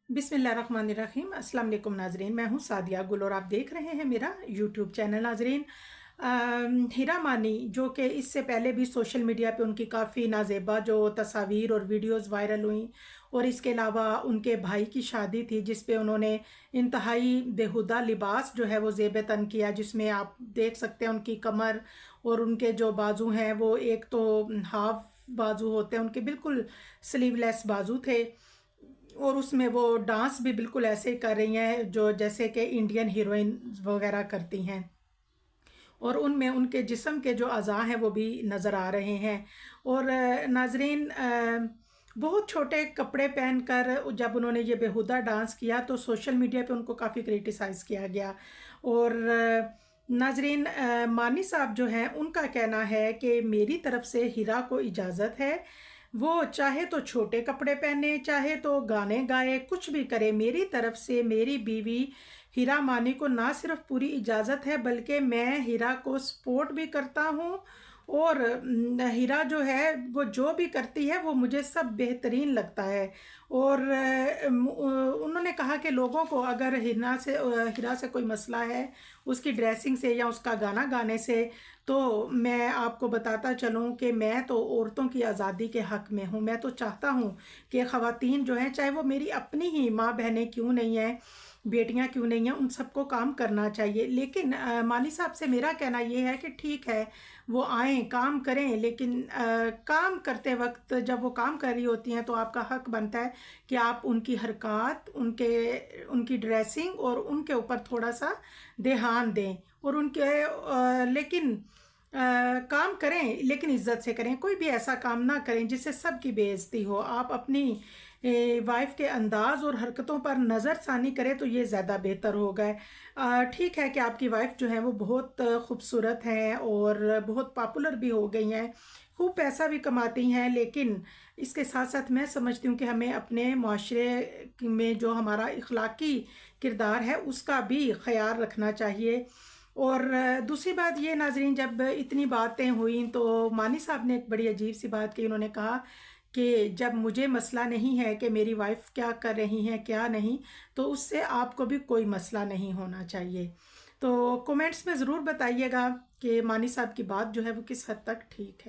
बिस्मिल्लाहिर्रहमानिर्रहीम। अस्सलाम वालेकुम नाजरीन, मैं हूँ सादिया गुल और आप देख रहे हैं मेरा यूट्यूब चैनल। नाजरीन, हीरा मानी जो कि इससे पहले भी सोशल मीडिया पे उनकी काफ़ी नाजेबा जो तस्वीर और वीडियोस वायरल हुई, और इसके अलावा उनके भाई की शादी थी जिस पे उन्होंने इंतहाई बेहुदा लिबास जो है वो ज़ेब तन किया, जिसमें आप देख सकते हैं उनकी कमर और उनके जो बाजू हैं वो एक तो हाफ बाजू होते हैं उनके, बिल्कुल स्लीवलेस बाजू थे, और उसमें वो डांस भी बिल्कुल ऐसे ही कर रही हैं जो जैसे कि इंडियन हीरोइन वगैरह करती हैं, और उनमें उनके जिस्म के जो अज़ा हैं वो भी नज़र आ रहे हैं। और नाजरीन, बहुत छोटे कपड़े पहनकर जब उन्होंने ये बेहुदा डांस किया तो सोशल मीडिया पे उनको काफ़ी क्रिटिसाइज़ किया गया। और नाजरीन, मानी साहब जो हैं उनका कहना है कि मेरी तरफ से हीरा को इजाज़त है, वो चाहे तो छोटे कपड़े पहने, चाहे तो गाने गाए, कुछ भी करे, मेरी तरफ से मेरी बीवी हीरा मानी को ना सिर्फ पूरी इजाज़त है बल्कि मैं हीरा को सपोर्ट भी करता हूँ। और हीरा जो है वो जो भी करती है वो मुझे सब बेहतरीन लगता है। और उन्होंने कहा कि लोगों को अगर हीरा से कोई मसला है उसकी ड्रेसिंग से या उसका गाना गाने से, तो मैं आपको बताता चलूँ कि मैं तो औरतों की आज़ादी के हक़ में हूँ। मैं तो चाहता हूँ कि ख़वातीन जो हैं, चाहे वो मेरी अपनी ही माँ बहनें क्यों नहीं हैं, बेटियां क्यों नहीं हैं, उन सबको काम करना चाहिए। लेकिन मानी साहब से मेरा कहना ये है कि ठीक है वो आएँ काम करें, लेकिन काम करते वक्त जब वो काम कर रही होती हैं तो आपका हक बनता है कि आप उनकी हरकत, उनकी ड्रेसिंग और उनके ऊपर थोड़ा सा ध्यान दें, और लेकिन काम करें लेकिन इज्जत से करें। कोई भी ऐसा काम ना करें जिससे सबकी बेइज्जती हो। आप अपनी वाइफ के अंदाज और हरकतों पर नज़रसानी करें तो ये ज़्यादा बेहतर होगा। ठीक है कि आपकी वाइफ जो है वो बहुत खूबसूरत हैं और बहुत पॉपुलर भी हो गई हैं, खूब पैसा भी कमाती हैं, लेकिन इसके साथ साथ मैं समझती हूँ कि हमें अपने माशरे में जो हमारा इखलाकी किरदार है उसका भी ख्याल रखना चाहिए। और दूसरी बात ये नाजरीन, जब इतनी बातें हुई तो मानी साहब ने एक बड़ी अजीब सी बात की। उन्होंने कहा कि जब मुझे मसला नहीं है कि मेरी वाइफ क्या कर रही हैं क्या नहीं, तो उससे आपको भी कोई मसला नहीं होना चाहिए। तो कमेंट्स में ज़रूर बताइएगा कि मानी साहब की बात जो है वो किस हद तक ठीक है।